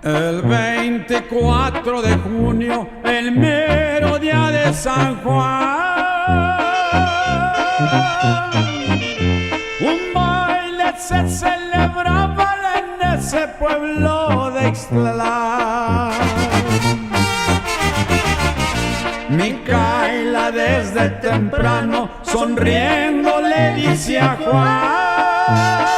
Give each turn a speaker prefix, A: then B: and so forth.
A: El 24 de junio, el mero día de San Juan, un baile se celebraba en ese pueblo de Ixtlán. Micaela desde temprano sonriendo le dice a Juan: